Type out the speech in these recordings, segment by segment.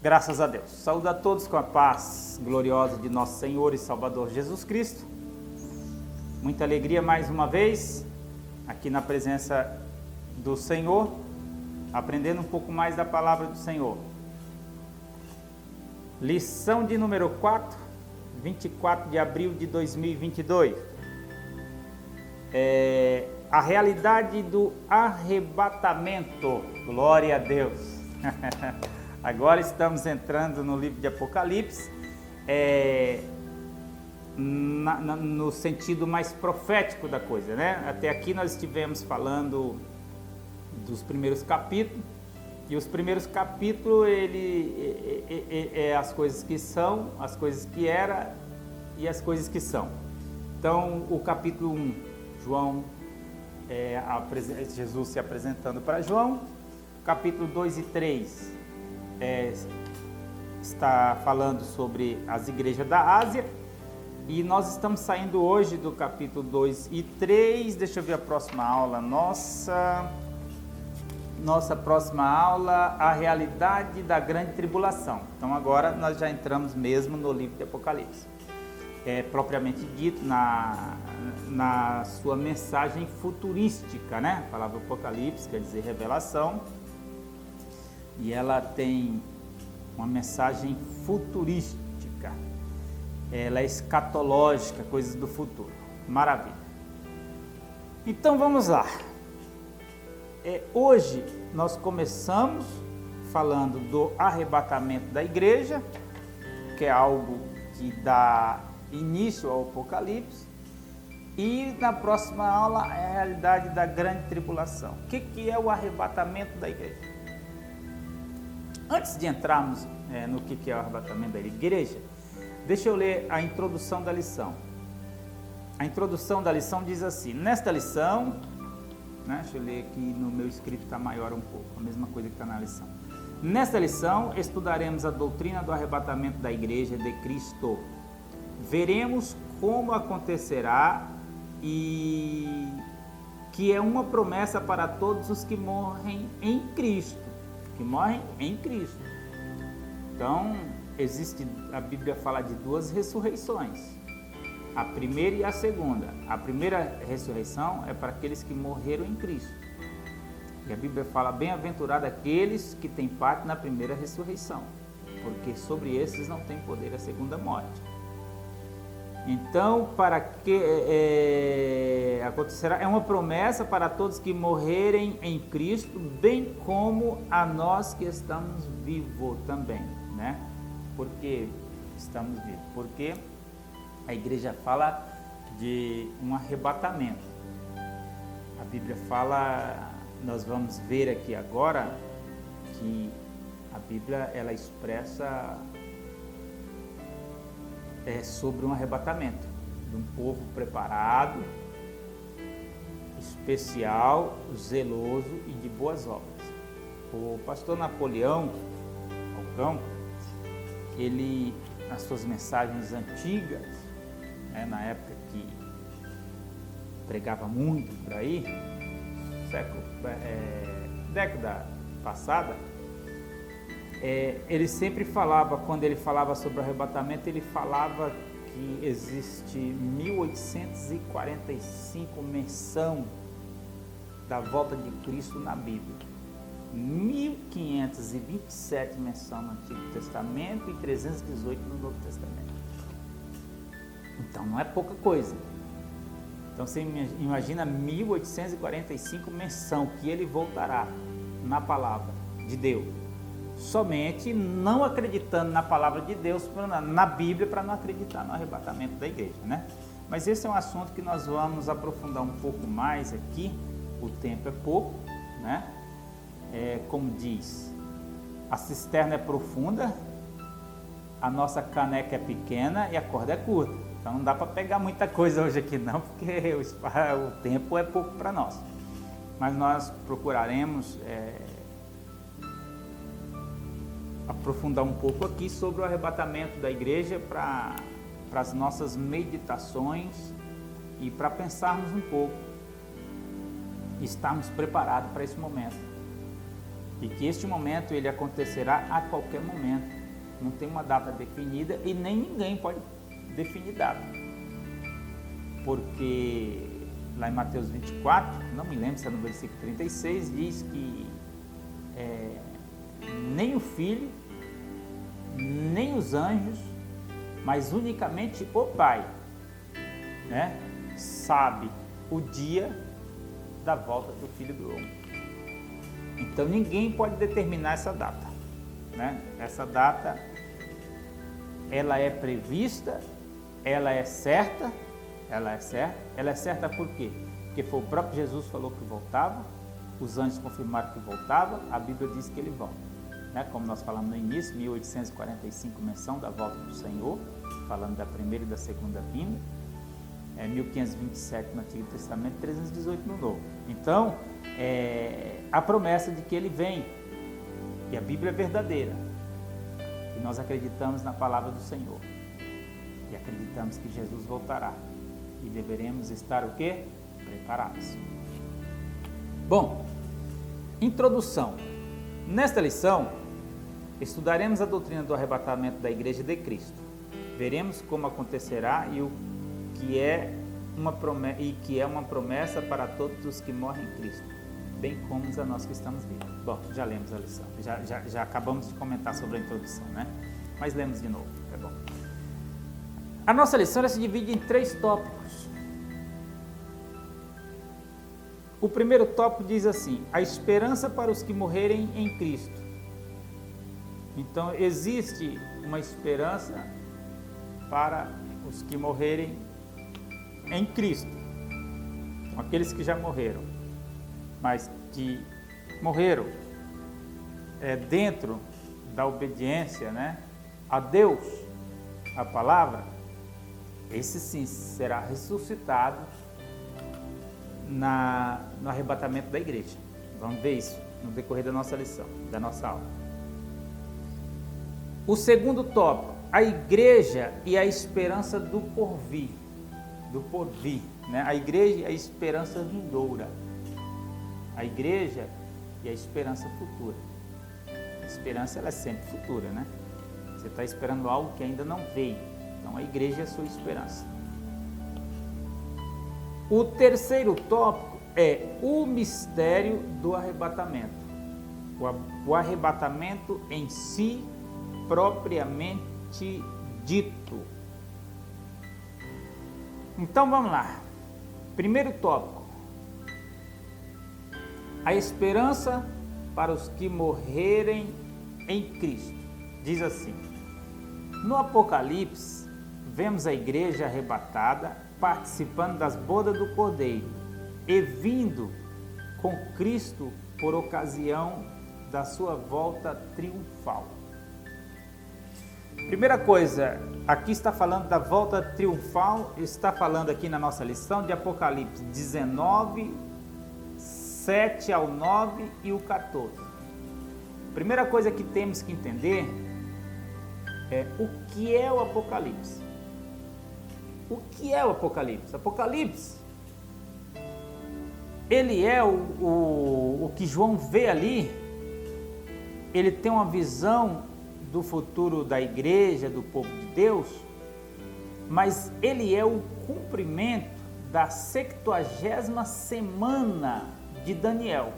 Graças a Deus. Saúdo a todos com a paz gloriosa de nosso Senhor e Salvador Jesus Cristo. Muita alegria mais uma vez aqui na presença do Senhor, aprendendo um pouco mais da palavra do Senhor. Lição de número 4, 24 de abril de 2022. A realidade do arrebatamento. Glória a Deus. Agora estamos entrando no livro de Apocalipse, no sentido mais profético da coisa, né? Até aqui nós estivemos falando dos primeiros capítulos, e os primeiros capítulos, as coisas que são, as coisas que era e as coisas que são. Então, o capítulo 1, Jesus se apresentando para João. Capítulo 2 e 3 está falando sobre as igrejas da Ásia. E nós estamos saindo hoje do capítulo 2 e 3. Deixa eu ver a próxima aula. Nossa próxima aula, a realidade da grande tribulação. Então agora nós já entramos mesmo no livro de Apocalipse. Propriamente dito, na sua mensagem futurística, né? A palavra Apocalipse quer dizer revelação. E ela tem uma mensagem futurística. Ela é escatológica, coisas do futuro. Maravilha. Então vamos lá. Hoje nós começamos falando do arrebatamento da igreja, que é algo que dá início ao Apocalipse. E na próxima aula é a realidade da grande tribulação. O que é o arrebatamento da igreja? Antes de entrarmos no que é o arrebatamento da igreja, deixa eu ler a introdução da lição. A introdução da lição diz assim: nesta lição, deixa eu ler aqui no meu escrito, está maior um pouco, a mesma coisa que está na lição. Nesta lição, estudaremos a doutrina do arrebatamento da igreja de Cristo. Veremos como acontecerá e que é uma promessa para todos os que morrem em Cristo. Então, a Bíblia fala de duas ressurreições, a primeira e a segunda. A primeira ressurreição é para aqueles que morreram em Cristo. E a Bíblia fala: bem-aventurado aqueles que têm parte na primeira ressurreição, porque sobre esses não tem poder a segunda morte. Então, para que acontecerá, é uma promessa para todos que morrerem em Cristo, bem como a nós que estamos vivos também, né? Porque estamos vivos, porque a igreja fala de um arrebatamento. A Bíblia fala, nós vamos ver aqui agora que a Bíblia ela expressa sobre um arrebatamento de um povo preparado, especial, zeloso e de boas obras. O pastor Napoleão Falcão, ele, nas suas mensagens antigas, na época que pregava muito por aí, década passada, ele sempre falava, quando ele falava sobre o arrebatamento, ele falava que existe 1845 menção da volta de Cristo na Bíblia, 1527 menção no Antigo Testamento e 318 no Novo Testamento. Então não é pouca coisa. Então você imagina 1845 menção que ele voltará na palavra de Deus. Somente não acreditando na palavra de Deus, na Bíblia, para não acreditar no arrebatamento da igreja, né? Mas esse é um assunto que nós vamos aprofundar um pouco mais aqui. O tempo é pouco, né? Como diz, a cisterna é profunda, a nossa caneca é pequena e a corda é curta. Então não dá para pegar muita coisa hoje aqui não, porque o tempo é pouco para nós. Mas nós procuraremos aprofundar um pouco aqui sobre o arrebatamento da igreja para as nossas meditações e para pensarmos um pouco e estarmos preparados para esse momento. E que este momento ele acontecerá a qualquer momento. Não tem uma data definida e nem ninguém pode definir data. Porque lá em Mateus 24, não me lembro se é no versículo 36, diz que nem o Filho, nem os anjos, mas unicamente o Pai, né, sabe o dia da volta do Filho do Homem. Então ninguém pode determinar essa data, né? Essa data, ela é prevista, ela é certa por quê? Porque foi o próprio Jesus que falou que voltava, os anjos confirmaram que voltava, a Bíblia diz que ele volta, né? Como nós falamos no início, 1845, menção da volta do Senhor, falando da primeira e da segunda vinda, 1527 no Antigo Testamento, 318 no Novo. Então, a promessa de que ele vem, e a Bíblia é verdadeira, e nós acreditamos na palavra do Senhor, e acreditamos que Jesus voltará, e deveremos estar o quê? Preparados. Bom, introdução. Nesta lição, estudaremos a doutrina do arrebatamento da Igreja de Cristo. Veremos como acontecerá e o que é uma promessa para todos os que morrem em Cristo, bem como a nós que estamos vivos. Bom, já lemos a lição, já acabamos de comentar sobre a introdução, né? Mas lemos de novo, é bom. A nossa lição ela se divide em 3 tópicos. O primeiro tópico diz assim: a esperança para os que morrerem em Cristo. Então, existe uma esperança para os que morrerem em Cristo. Então, aqueles que já morreram, mas que morreram dentro da obediência, né, a Deus, a palavra, esse sim será ressuscitado no arrebatamento da igreja. Vamos ver isso no decorrer da nossa lição, da nossa aula. O segundo tópico, a igreja e a esperança do porvir, né? A igreja e a esperança vindoura. A igreja e a esperança futura. A esperança ela é sempre futura, né? Você está esperando algo que ainda não veio. Então a igreja é a sua esperança. O terceiro tópico é o mistério do arrebatamento. O arrebatamento em si, propriamente dito. Então vamos lá. Primeiro tópico. A esperança para os que morrerem em Cristo. Diz assim: no Apocalipse, vemos a igreja arrebatada participando das bodas do Cordeiro e vindo com Cristo por ocasião da sua volta triunfal. Primeira coisa, aqui está falando da volta triunfal, está falando aqui na nossa lição de Apocalipse 19, 7 ao 9 e o 14. Primeira coisa que temos que entender é o que é o Apocalipse. O que é o Apocalipse? Apocalipse, ele é o que João vê ali, ele tem uma visão do futuro da igreja, do povo de Deus, mas ele é o cumprimento da 70ª semana de Daniel,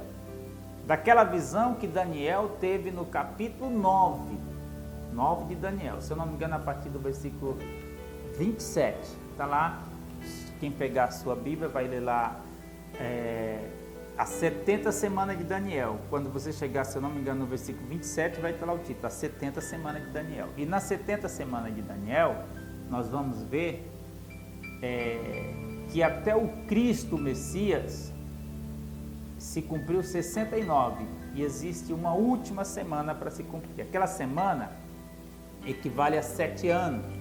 daquela visão que Daniel teve no capítulo 9 de Daniel, se eu não me engano, a partir do versículo 27, está lá, quem pegar a sua Bíblia vai ler lá a 70 semana de Daniel. Quando você chegar, se eu não me engano, no versículo 27, vai estar lá o título, a 70 semana de Daniel. E na 70 semana de Daniel, nós vamos ver que até o Cristo Messias se cumpriu 69 e existe uma última semana para se cumprir. Aquela semana equivale a 7 anos.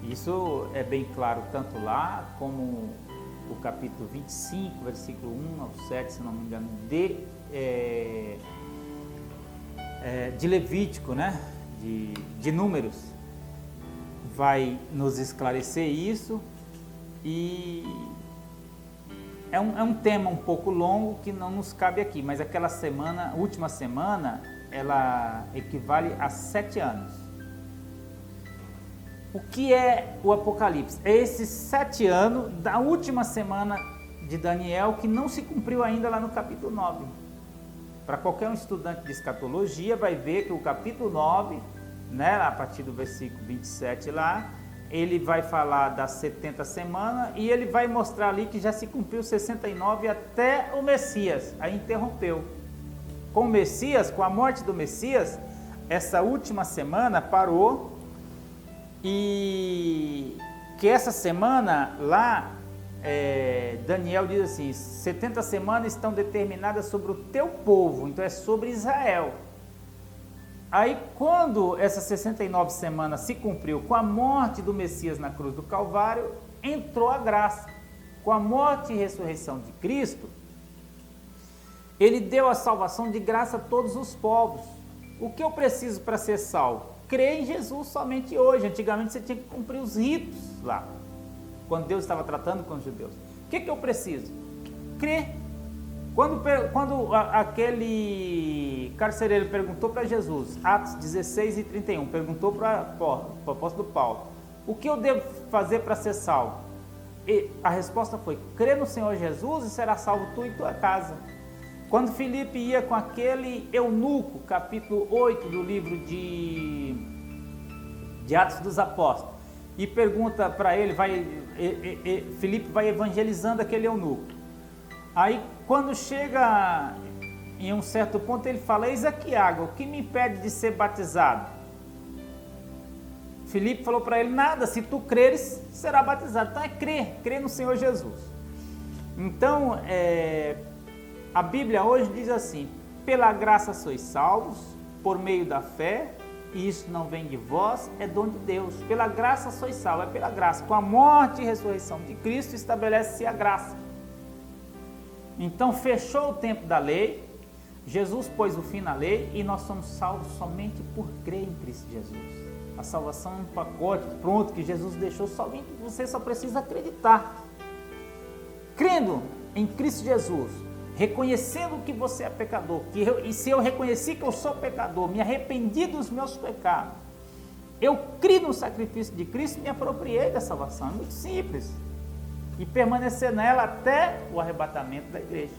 Isso é bem claro tanto lá como o capítulo 25, versículo 1 ao 7, se não me engano, de Levítico, né? de Números, vai nos esclarecer isso, e é um tema um pouco longo que não nos cabe aqui, mas aquela semana, última semana, ela equivale a 7 anos. O que é o Apocalipse? É esses 7 anos da última semana de Daniel que não se cumpriu ainda lá no capítulo 9. Para qualquer um estudante de escatologia vai ver que o capítulo 9, né, a partir do versículo 27 lá, ele vai falar das 70 semanas e ele vai mostrar ali que já se cumpriu 69 até o Messias. Aí interrompeu. Com o Messias, com a morte do Messias, essa última semana parou, e que essa semana lá, Daniel diz assim, 70 semanas estão determinadas sobre o teu povo, então é sobre Israel. Aí quando essas 69 semanas se cumpriu com a morte do Messias na cruz do Calvário, entrou a graça. Com a morte e ressurreição de Cristo, ele deu a salvação de graça a todos os povos. O que eu preciso para ser salvo? Crer em Jesus somente hoje. Antigamente você tinha que cumprir os ritos lá, quando Deus estava tratando com os judeus. O que eu preciso? Crer. Quando aquele carcereiro perguntou para Jesus, Atos 16 e 31, perguntou para o apóstolo Paulo, o que eu devo fazer para ser salvo? E a resposta foi, crê no Senhor Jesus e será salvo tu e tua casa. Quando Filipe ia com aquele eunuco, capítulo 8 do livro de Atos dos Apóstolos, e pergunta para ele, Filipe vai evangelizando aquele eunuco. Aí quando chega em um certo ponto ele fala, eis aqui água, o que me impede de ser batizado? Filipe falou para ele, nada, se tu creres, será batizado. Então é crer no Senhor Jesus. Então, a Bíblia hoje diz assim, pela graça sois salvos, por meio da fé, e isso não vem de vós, é dom de Deus. Pela graça sois salvos, é pela graça. Com a morte e ressurreição de Cristo, estabelece-se a graça. Então, fechou o tempo da lei, Jesus pôs o fim na lei, e nós somos salvos somente por crer em Cristo Jesus. A salvação é um pacote pronto que Jesus deixou, somente você só precisa acreditar. Crendo em Cristo Jesus, reconhecendo que você é pecador, e se eu reconheci que eu sou pecador, me arrependi dos meus pecados, eu criei no sacrifício de Cristo, me apropriei da salvação. É muito simples. E permanecer nela até o arrebatamento da igreja.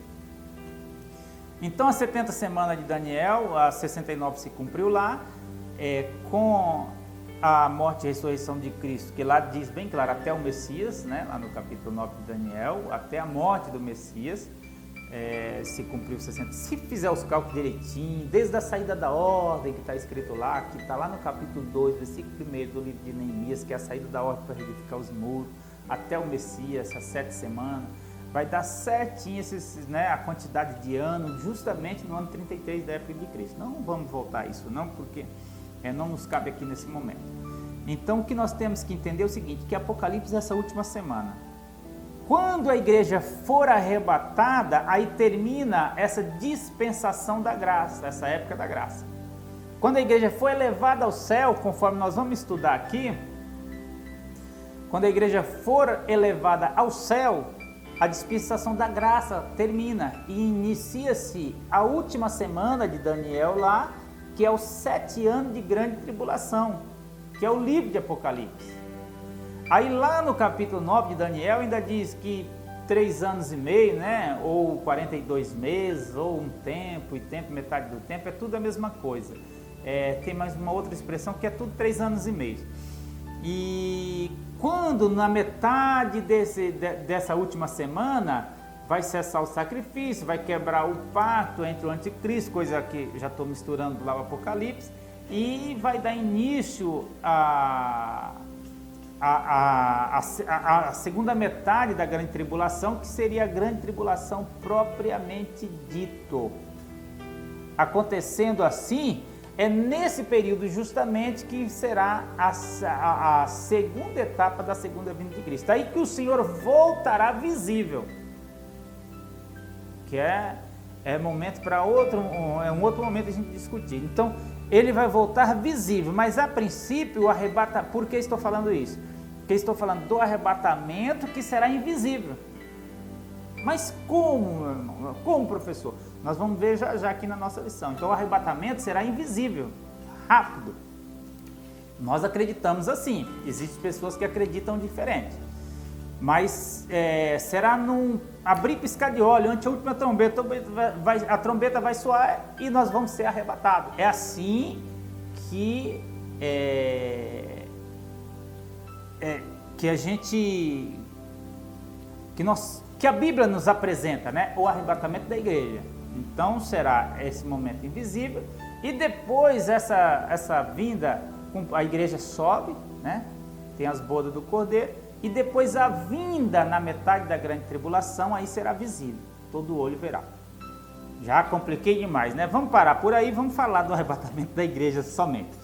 Então, as 70 semanas de Daniel, a 69 se cumpriu lá, com a morte e ressurreição de Cristo, que lá diz bem claro, até o Messias, né, lá no capítulo 9 de Daniel, até a morte do Messias, se cumpriu 60. Se fizer os cálculos direitinho, desde a saída da ordem, que está escrito lá, que está lá no capítulo 2, versículo 1 do livro de Neemias, que é a saída da ordem para reedificar os muros, até o Messias, essas 7 semanas, vai dar certinho a quantidade de anos, justamente no ano 33 da época de Cristo. Não vamos voltar a isso não, porque não nos cabe aqui nesse momento. Então o que nós temos que entender é o seguinte, que Apocalipse é essa última semana. Quando a igreja for arrebatada, aí termina essa dispensação da graça, essa época da graça. Quando a igreja for elevada ao céu, conforme nós vamos estudar aqui, quando a igreja for elevada ao céu, a dispensação da graça termina e inicia-se a última semana de Daniel lá, que é os 7 anos de grande tribulação, que é o livro de Apocalipse. Aí lá no capítulo 9 de Daniel ainda diz que 3 anos e meio, né, ou 42 meses, ou um tempo, e tempo, metade do tempo, é tudo a mesma coisa. Tem mais uma outra expressão que é tudo 3 anos e meio. E quando na metade dessa última semana vai cessar o sacrifício, vai quebrar o pacto entre o anticristo, coisa que já estou misturando lá o Apocalipse, e vai dar início a segunda metade da grande tribulação, que seria a grande tribulação propriamente dito. Acontecendo assim, é nesse período justamente que será a segunda etapa da segunda vinda de Cristo. Aí que o Senhor voltará visível, que é momento para um outro momento a gente discutir. Então, ele vai voltar visível, mas a princípio o arrebatamento, por que estou falando isso? Porque estou falando do arrebatamento que será invisível. Mas como, meu irmão? Como, professor? Nós vamos ver já aqui na nossa lição. Então o arrebatamento será invisível, rápido. Nós acreditamos assim, existem pessoas que acreditam diferente. Mas será num abrir e piscar de olho, antes a última trombeta, a trombeta vai soar e nós vamos ser arrebatados. É assim que a Bíblia nos apresenta, né? O arrebatamento da igreja. Então será esse momento invisível e depois essa vinda, a igreja sobe, né? Tem as bodas do Cordeiro. E depois a vinda na metade da grande tribulação, aí será visível, todo olho verá. Já compliquei demais, né? Vamos parar por aí, vamos falar do arrebatamento da igreja somente.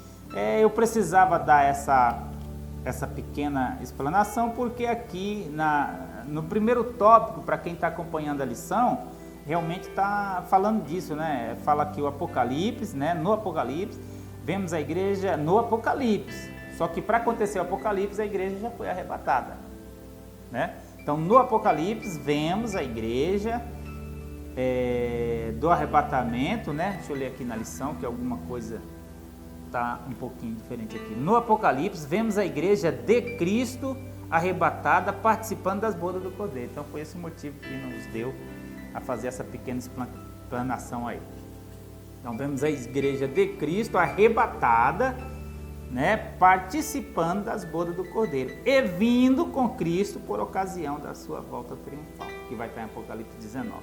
Eu precisava dar essa pequena explanação, porque aqui no primeiro tópico, para quem está acompanhando a lição, realmente está falando disso, né? Fala aqui o Apocalipse, né? No Apocalipse, vemos a igreja no Apocalipse. Só que para acontecer o Apocalipse, a igreja já foi arrebatada, né? Então, no Apocalipse, vemos a igreja do arrebatamento, né? Deixa eu ler aqui na lição, que alguma coisa está um pouquinho diferente aqui. No Apocalipse, vemos a igreja de Cristo arrebatada, participando das bodas do Cordeiro. Então, foi esse o motivo que nos deu a fazer essa pequena explanação aí. Então, vemos a igreja de Cristo arrebatada, né, participando das bodas do Cordeiro e vindo com Cristo por ocasião da sua volta triunfal, que vai estar em Apocalipse 19,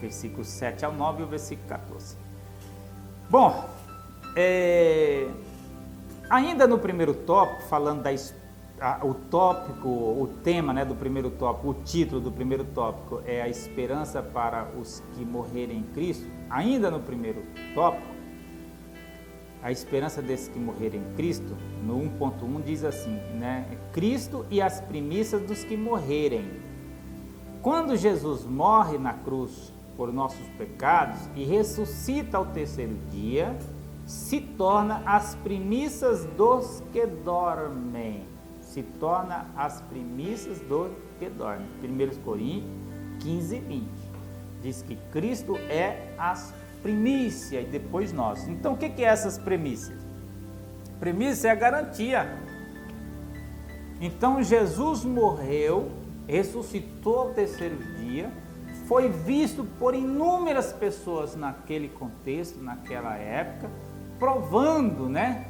versículos 7 ao 9 e o versículo 14. Bom, ainda no primeiro tópico, falando o tema, né, do primeiro tópico, o título do primeiro tópico é a esperança para os que morrerem em Cristo. Ainda no primeiro tópico, a esperança desses que morrerem em Cristo, no 1.1 diz assim, né? Cristo e as primícias dos que morrerem. Quando Jesus morre na cruz por nossos pecados e ressuscita ao terceiro dia, se torna as primícias dos que dormem. Se torna as primícias dos que dormem. 1 Coríntios 15, 20. Diz que Cristo é as primícia e depois nós. Então o que é essas primícias? Primícia é a garantia. Então Jesus morreu, ressuscitou ao terceiro dia, foi visto por inúmeras pessoas naquele contexto, naquela época, provando, né,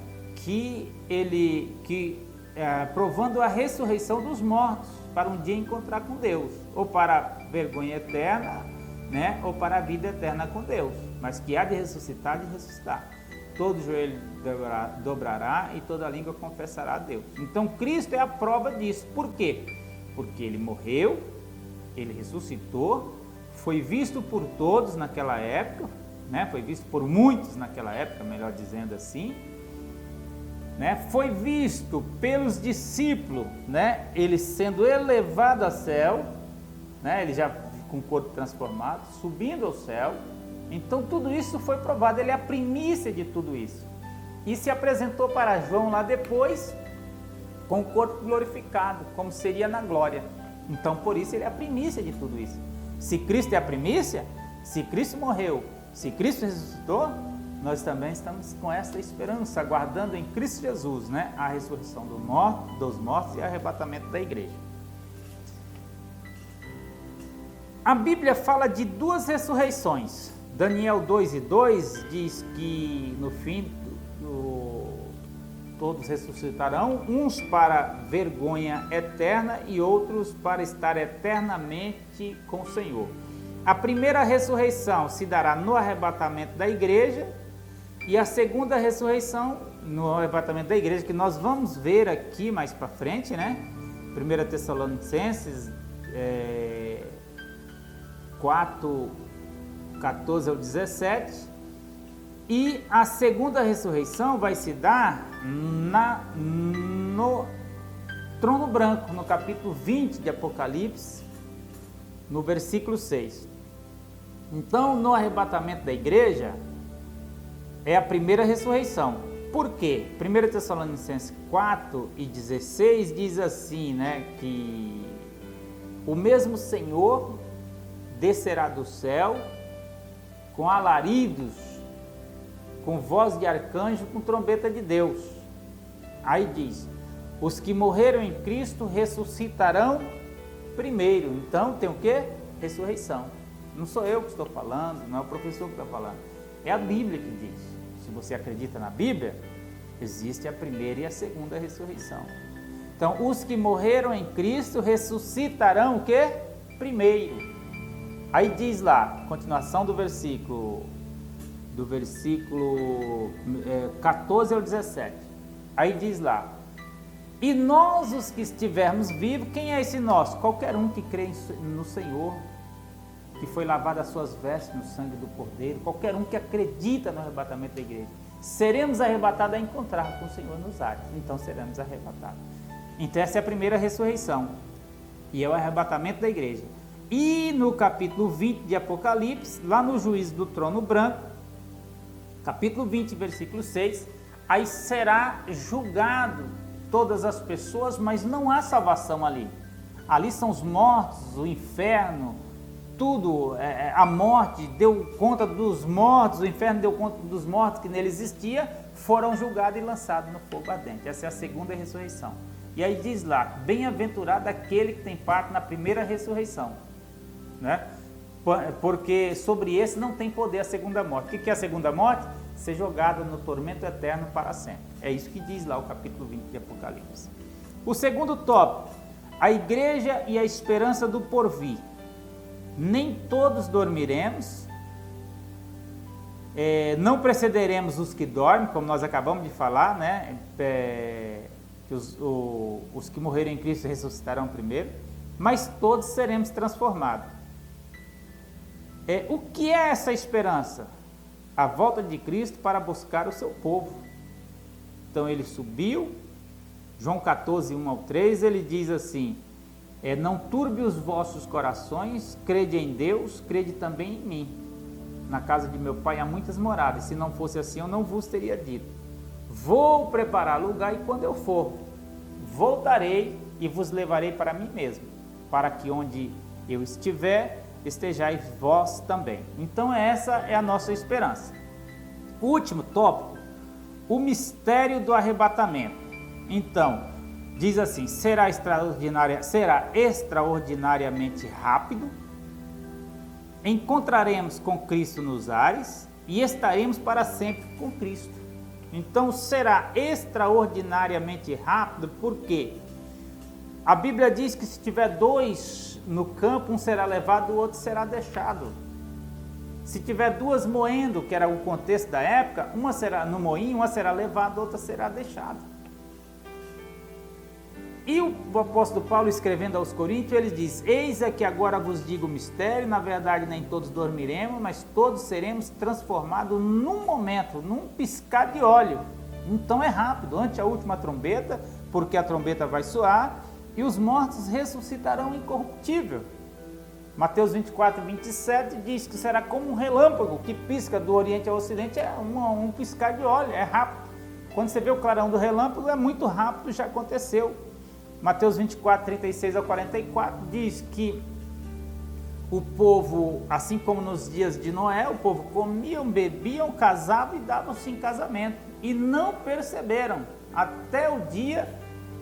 provando a ressurreição dos mortos para um dia encontrar com Deus, ou para a vergonha eterna, né, ou para a vida eterna com Deus, mas que há de ressuscitar, todo joelho dobrará e toda língua confessará a Deus. Então Cristo é a prova disso. Por quê? Porque ele morreu, ele ressuscitou, foi visto por todos naquela época, né, foi visto por muitos naquela época, melhor dizendo assim, né, foi visto pelos discípulos, né, ele sendo elevado ao céu, né, ele já com o corpo transformado, subindo ao céu. Então tudo isso foi provado, ele é a primícia de tudo isso. E se apresentou para João lá depois, com o corpo glorificado, como seria na glória. Então por isso ele é a primícia de tudo isso. Se Cristo é a primícia, se Cristo morreu, se Cristo ressuscitou, nós também estamos com essa esperança, aguardando em Cristo Jesus, né, a ressurreição dos mortos e arrebatamento da igreja. A Bíblia fala de duas ressurreições. Daniel 2:2 diz que no fim todos ressuscitarão, uns para vergonha eterna e outros para estar eternamente com o Senhor. A primeira ressurreição se dará no arrebatamento da igreja e a segunda ressurreição no arrebatamento da igreja, que nós vamos ver aqui mais para frente, né? 1 Tessalonicenses 4, 14 ao 17, e a segunda ressurreição vai se dar no trono branco, no capítulo 20 de Apocalipse, no versículo 6. Então, no arrebatamento da igreja, é a primeira ressurreição. Por quê? 1 Tessalonicenses 4 e 16 diz assim, né, que o mesmo Senhor descerá do céu com alaridos, com voz de arcanjo, com trombeta de Deus. Aí diz, os que morreram em Cristo ressuscitarão primeiro. Então tem o quê? Ressurreição. Não sou eu que estou falando, não é o professor que está falando. É a Bíblia que diz. Se você acredita na Bíblia, existe a primeira e a segunda ressurreição. Então, os que morreram em Cristo ressuscitarão o quê? Primeiro. Aí diz lá, continuação do versículo 14 ao 17. Aí diz lá, e nós os que estivermos vivos, quem é esse nós? Qualquer um que crê no Senhor, que foi lavado as suas vestes no sangue do Cordeiro, qualquer um que acredita no arrebatamento da igreja, seremos arrebatados a encontrar com o Senhor nos ares. Então seremos arrebatados. Então essa é a primeira ressurreição, e é o arrebatamento da igreja. E no capítulo 20 de Apocalipse, lá no juízo do trono branco, capítulo 20, versículo 6, aí será julgado todas as pessoas, mas não há salvação ali. Ali são os mortos, o inferno, tudo, a morte deu conta dos mortos, o inferno deu conta dos mortos que nele existia, foram julgados e lançados no fogo ardente. Essa é a segunda ressurreição. E aí diz lá, bem-aventurado aquele que tem parte na primeira ressurreição, né? Porque sobre esse não tem poder a segunda morte. O que é a segunda morte? Ser jogado no tormento eterno para sempre. É isso que diz lá o capítulo 20 de Apocalipse. O segundo tópico, a igreja e a esperança do porvir. Nem todos dormiremos, não precederemos os que dormem, como nós acabamos de falar, né? Que os que morreram em Cristo ressuscitarão primeiro, mas todos seremos transformados. O que é essa esperança? A volta de Cristo para buscar o seu povo. Então ele subiu, João 14, 1 ao 3, ele diz assim, não turbe os vossos corações, crede em Deus, crede também em mim. Na casa de meu pai há muitas moradas, se não fosse assim eu não vos teria dito. Vou preparar lugar e quando eu for, voltarei e vos levarei para mim mesmo, para que onde eu estiver, estejais vós também. Então essa é a nossa esperança. O último tópico, o mistério do arrebatamento. Então, diz assim, será extraordinariamente rápido, encontraremos com Cristo nos ares e estaremos para sempre com Cristo. Então será extraordinariamente rápido, porque a Bíblia diz que se tiver dois no campo, um será levado, o outro será deixado. Se tiver duas moendo, que era o contexto da época, uma será no moinho, uma será levada, outra será deixada. E o apóstolo Paulo, escrevendo aos Coríntios, ele diz, eis é que agora vos digo o mistério, na verdade nem todos dormiremos, mas todos seremos transformados num momento, num piscar de olho. Então é rápido, ante a última trombeta, porque a trombeta vai soar, e os mortos ressuscitarão incorruptível. Mateus 24, 27 diz que será como um relâmpago que pisca do oriente ao ocidente, é um piscar de olho, é rápido. Quando você vê o clarão do relâmpago, é muito rápido, já aconteceu. Mateus 24, 36 a 44 diz que o povo, assim como nos dias de Noé, o povo comiam, bebiam, casavam e davam-se em casamento. E não perceberam até o dia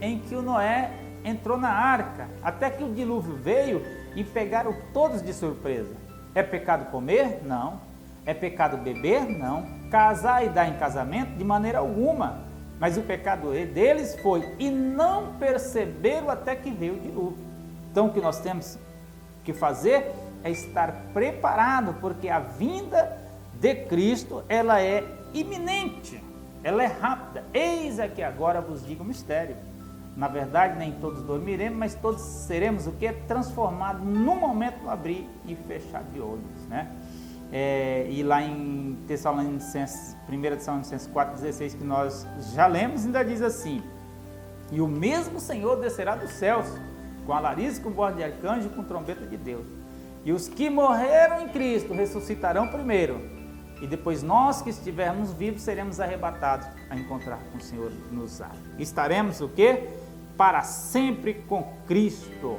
em que o Noé entrou na arca, até que o dilúvio veio e pegaram todos de surpresa. É pecado comer? Não. É pecado beber? Não. Casar e dar em casamento? De maneira alguma. Mas o pecado deles foi, e não perceberam até que veio o dilúvio. Então o que nós temos que fazer é estar preparado, porque a vinda de Cristo, ela é iminente, ela é rápida. Eis aqui agora vos digo o mistério. Na verdade, nem todos dormiremos, mas todos seremos o que? Transformados num momento no abrir e fechar de olhos, né? E lá em 1 Tessalonicenses 4,16, que nós já lemos, ainda diz assim, e o mesmo Senhor descerá dos céus, com alarize, com voz de arcanjo e com trombeta de Deus. E os que morreram em Cristo ressuscitarão primeiro, e depois nós que estivermos vivos seremos arrebatados a encontrar com o Senhor nos ares. Estaremos o quê? Para sempre com Cristo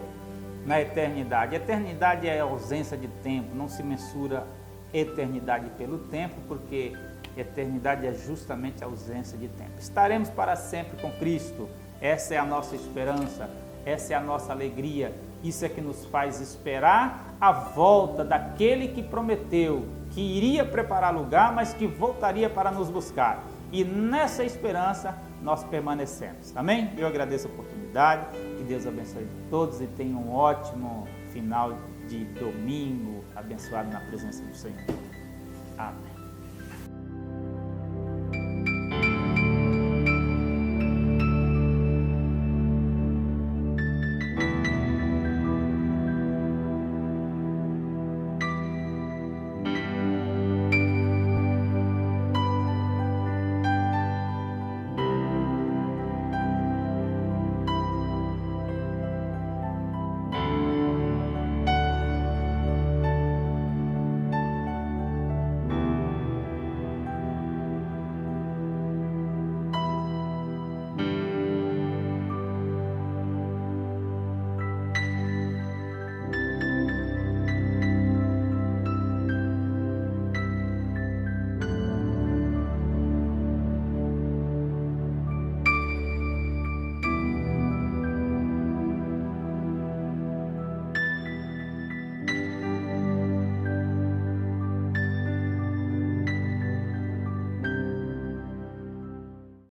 na eternidade. A eternidade é a ausência de tempo, não se mensura eternidade pelo tempo, porque Eternidade é justamente a ausência de tempo. Estaremos para sempre com Cristo. Essa é a nossa esperança, essa é a nossa alegria. Isso é que nos faz esperar a volta daquele que prometeu que iria preparar lugar, mas que voltaria para nos buscar. E nessa esperança nós permanecemos. Amém? Eu agradeço a oportunidade. Que Deus abençoe todos e tenha um ótimo final de domingo, abençoado na presença do Senhor. Amém.